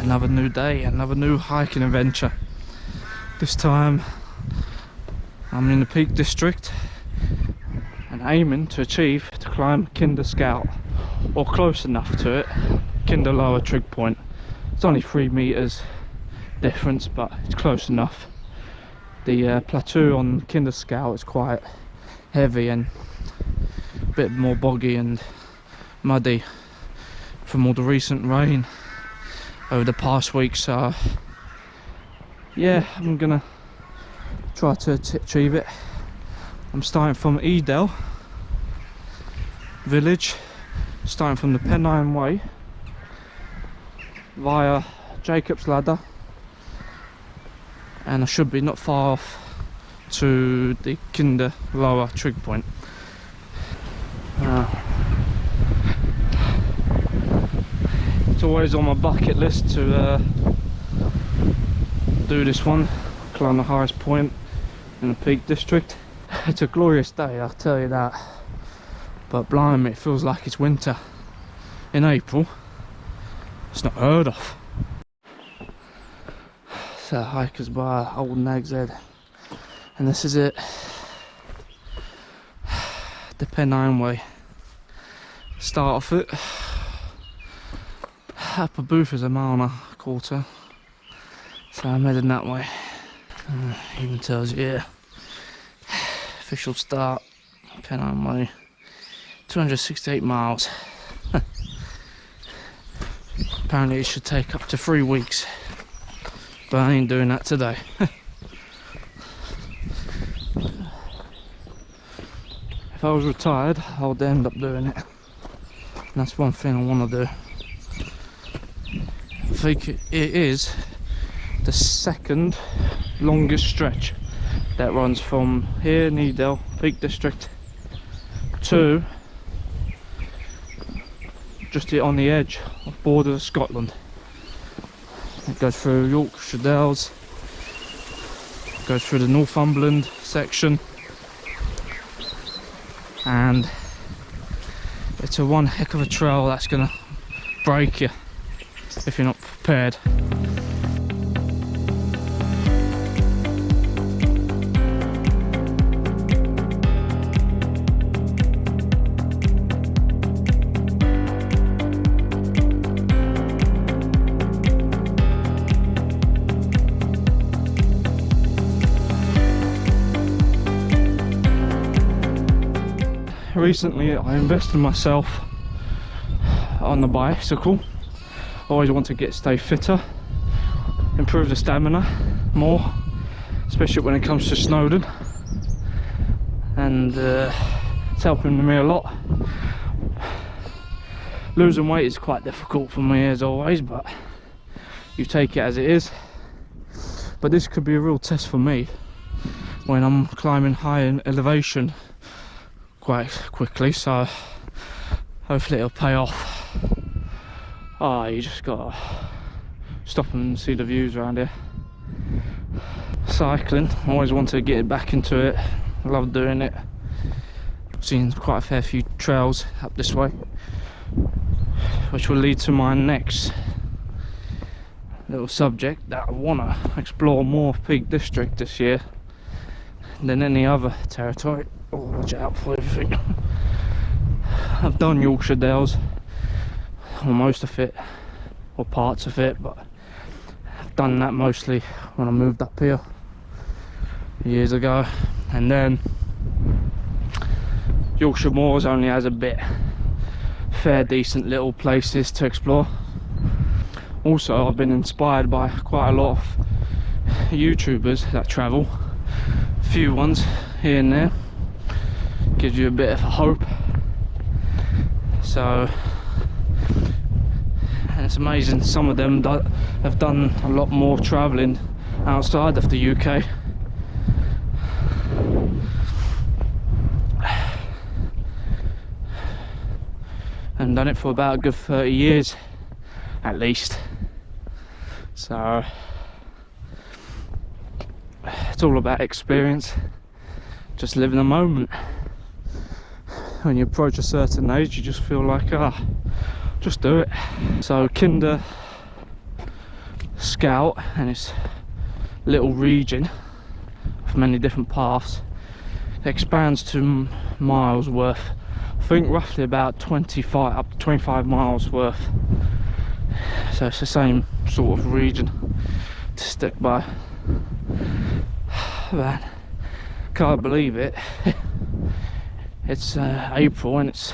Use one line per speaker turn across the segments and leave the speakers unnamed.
Another new day, another new hiking adventure. This time I'm in the Peak District and aiming to climb Kinder Scout, or close enough to it, Kinder Lower Trig Point. It's only 3 meters difference, but it's close enough. The plateau on Kinder Scout is quite heavy and a bit more boggy and muddy from all the recent rain over the past week, so yeah, I'm gonna try to achieve it. I'm starting from Edel village, starting from the Pennine Way via Jacob's Ladder, and I should be not far off to the Kinder Lower Trig Point. It's always on my bucket list to do this one, climb the highest point in the Peak District. It's a glorious day, I'll tell you that, but blimey, it feels like it's winter in April. It's not heard of. So hikers by Old Nag's Head, and this is it, the Pennine Way. Start off it. Upper Booth is a mile and a quarter, so I'm heading that way. Even tells you here, official start, Pennine Way, 268 miles. Apparently it should take up to 3 weeks, but I ain't doing that today. If I was retired, I would end up doing it, and that's one thing I want to do. I think it is the second longest stretch that runs from here in Edel, Peak District, to just on the edge of border of Scotland. It goes through Yorkshire Dales, goes through the Northumberland section, and it's a one heck of a trail that's gonna break you if you're not prepared. Recently I invested in myself on the bicycle. Always want to stay fitter, improve the stamina more, especially when it comes to Snowdon, and it's helping me a lot. Losing weight is quite difficult for me as always, but you take it as it is. But this could be a real test for me when I'm climbing high in elevation quite quickly, so hopefully it'll pay off. You just gotta stop and see the views around here. Cycling, I always want to get back into it. I love doing it. I've seen quite a fair few trails up this way, which will lead to my next little subject, that I want to explore more Peak District this year than any other territory. Oh, watch out for everything. I've done Yorkshire Dales, or most of it, or parts of it, but I've done that mostly when I moved up here years ago, and then Yorkshire Moors only has a bit fair decent little places to explore. Also, I've been inspired by quite a lot of YouTubers that travel, a few ones here and there, gives you a bit of hope. So, and it's amazing, some of them have done a lot more travelling outside of the UK. And done it for about a good 30 years at least. So it's all about experience, just living the moment. When you approach a certain age, you just feel like, just do it. So Kinder Scout and its little region of many different paths. It expands to miles worth. I think roughly about 25 up to 25 miles worth. So it's the same sort of region to stick by. Man, can't believe it. It's April and it's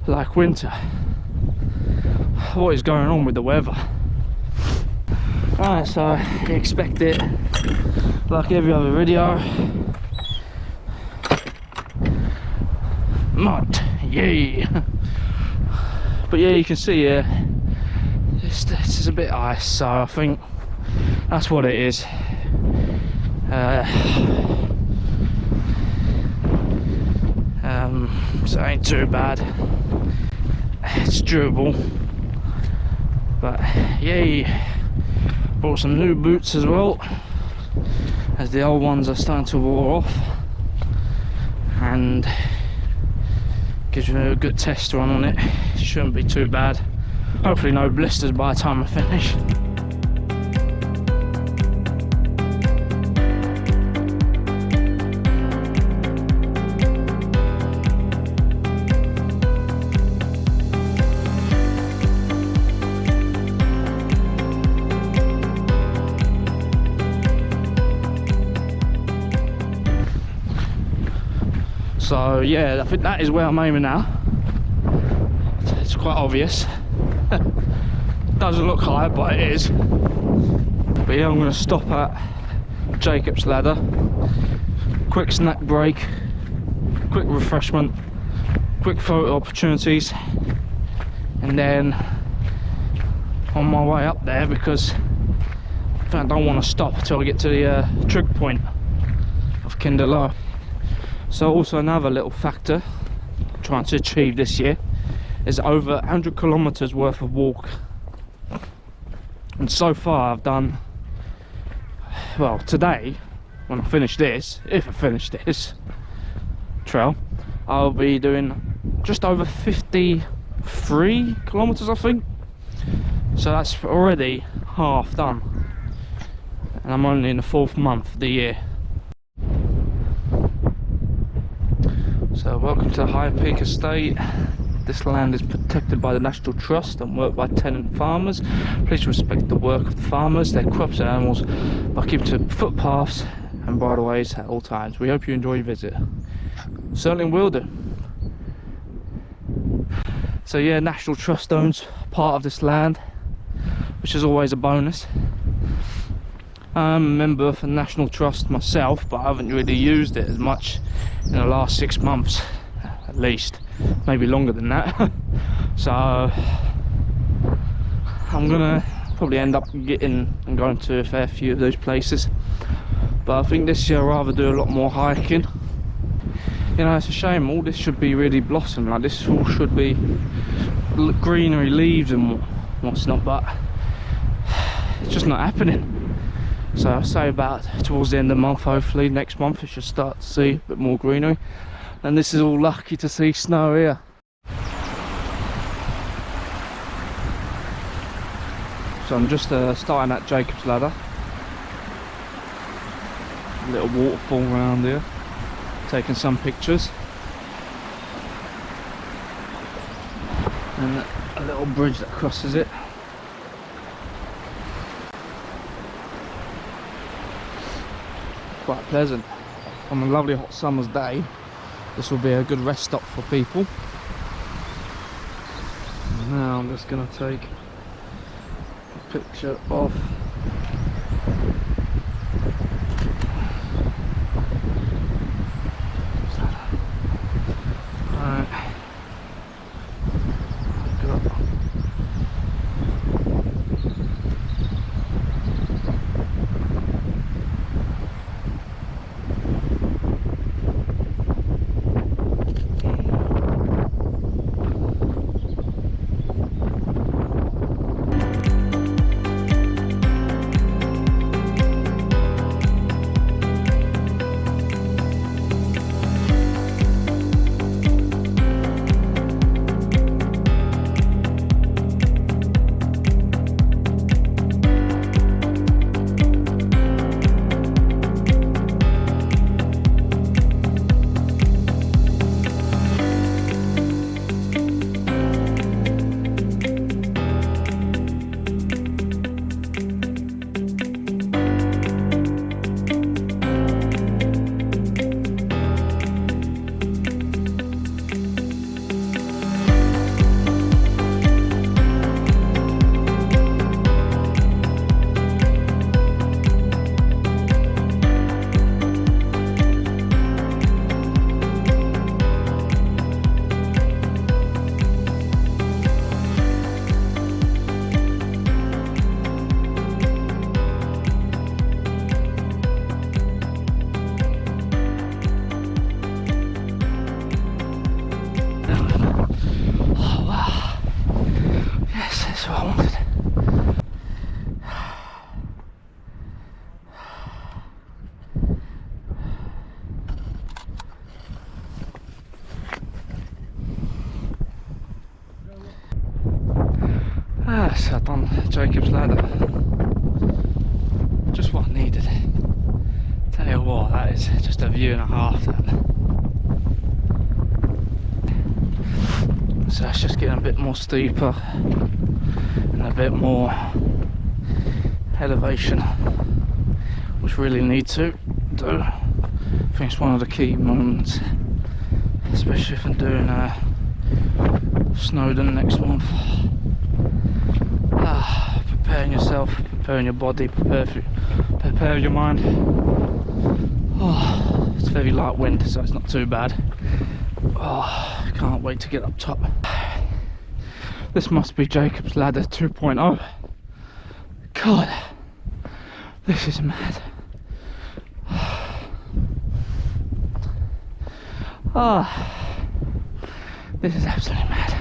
like winter. What is going on with the weather? Alright, so you expect it like every other video. Mud, yay! But yeah, you can see here, this is a bit ice, so I think that's what it is. So it ain't too bad. It's durable. But yay! Bought some new boots as well, as the old ones are starting to wear off, and gives you a good test run on it. Shouldn't be too bad. Hopefully no blisters by the time I finish. So yeah, I think that is where I'm aiming now. It's quite obvious. Doesn't look high, but it is. But yeah, I'm going to stop at Jacob's Ladder. Quick snack break, quick refreshment, quick photo opportunities, and then on my way up there, because I don't want to stop until I get to the trig point of Kinderlow. So also another little factor I'm trying to achieve this year is over 100 kilometers worth of walk. And so far I've done, well, today when I finish this, if I finish this trail, I'll be doing just over 53 kilometers, I think. So that's already half done, and I'm only in the 4th month of the year. So welcome to High Peak Estate. This land is protected by the National Trust and worked by tenant farmers. Please respect the work of the farmers, their crops and animals by keeping to footpaths and bridleways at all times. We hope you enjoy your visit. Certainly will do. So yeah, National Trust owns part of this land, which is always a bonus. I'm a member of the National Trust myself, but I haven't really used it as much in the last 6 months, at least, maybe longer than that. So I'm gonna probably end up getting and going to a fair few of those places, but I think this year I'll rather do a lot more hiking. You know, it's a shame, all this should be really blossom, like this all should be greenery, leaves and what's not, but it's just not happening. So I'll say about towards the end of the month, hopefully next month, we should start to see a bit more greenery. And this is all lucky to see snow here. So I'm just starting at Jacob's Ladder. A little waterfall around here. Taking some pictures. And a little bridge that crosses it. Quite pleasant. On a lovely hot summer's day, this will be a good rest stop for people. And now I'm just going to take a picture of Nice, I've done Jacob's ladder. Just what I needed. Tell you what, that is just a view and a half that. So it's just getting a bit more steeper and a bit more elevation, which really need to do. I think it's one of the key moments, especially if I'm doing Snowdon next month. Preparing yourself, preparing your body, prepare your mind. Oh, it's very light wind, so it's not too bad. Oh, can't wait to get up top. This must be Jacob's Ladder 2.0. God, this is mad. This is absolutely mad.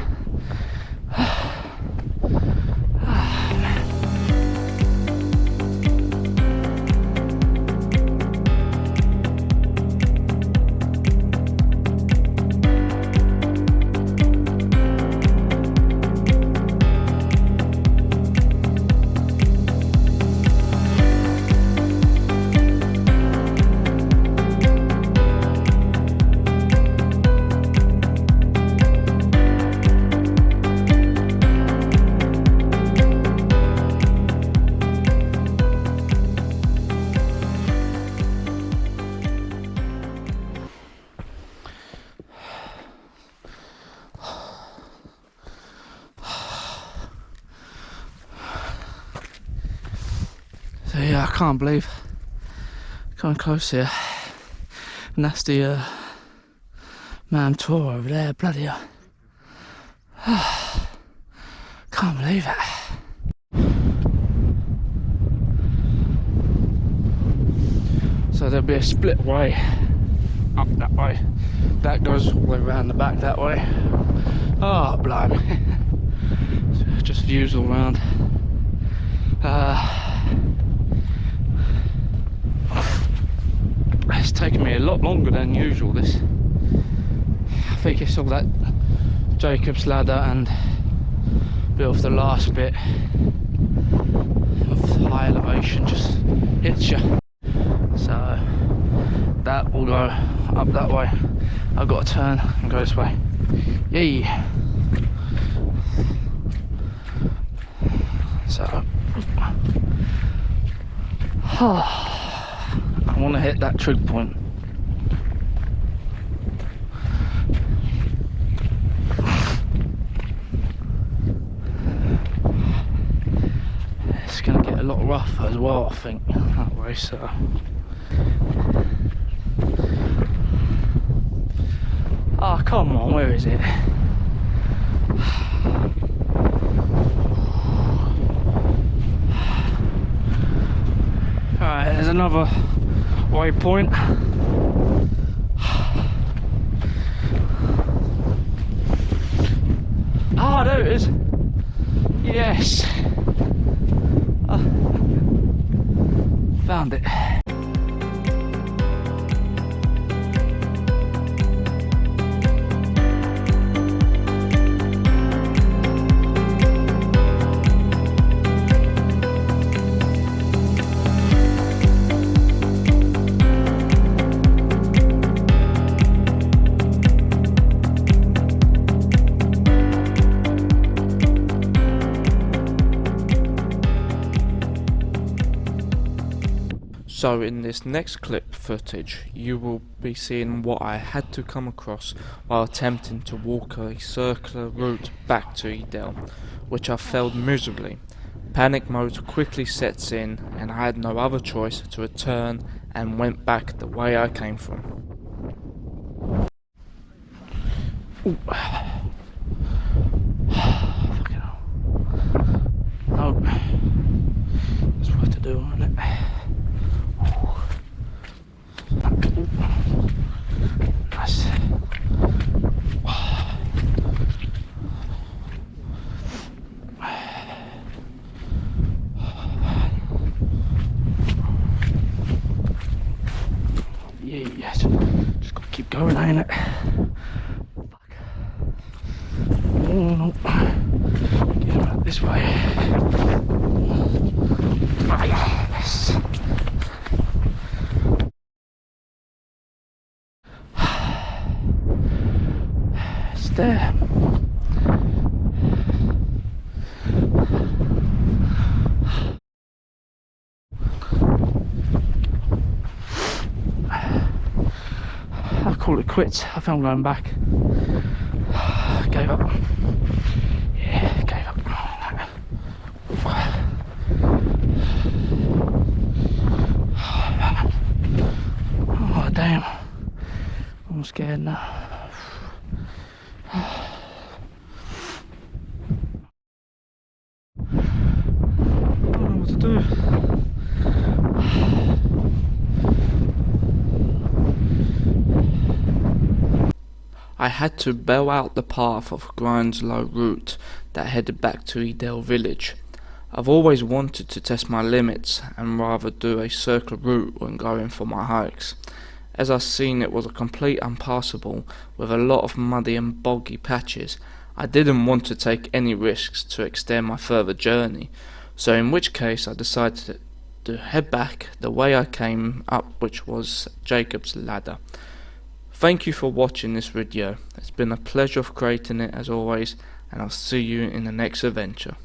So yeah, I can't believe coming close here, and that's the man tour over there. Bloody hell. Can't believe it. So there'll be a split way up that way. That goes all the way around the back that way. Oh, blimey. Just views all around. It's taken me a lot longer than usual, this. I think it's all that Jacob's Ladder and a bit of the last bit of high elevation just hits you. So that will go up that way. I've got to turn and go this way. Yay! So I want to hit that trig point. It's going to get a lot rougher as well, I think, that way, so. Oh, come on, where is it? Alright, there's another waypoint. Ah, there it is. Yes. Found it. So in this next clip footage, you will be seeing what I had to come across while attempting to walk a circular route back to Edel, which I failed miserably. Panic mode quickly sets in, and I had no other choice to return and went back the way I came from. Ooh. Fucking hell. Oh. That's what to do, isn't it? Nice. Yeah, just gotta keep going, ain't it? Fuck. Oh no. Get out this way. I call it quits. I think I'm going back. Gave up. Yeah, gave up. Oh damn. I'm scared now. I don't know what to do. I had to bail out the path of Grindslow route that headed back to Edale village. I've always wanted to test my limits and rather do a circular route when going for my hikes, as I seen it was a complete impassable with a lot of muddy and boggy patches. I didn't want to take any risks to extend my further journey, so in which case I decided to head back the way I came up, which was Jacob's Ladder. Thank you for watching this video. It's been a pleasure of creating it as always, and I'll see you in the next adventure.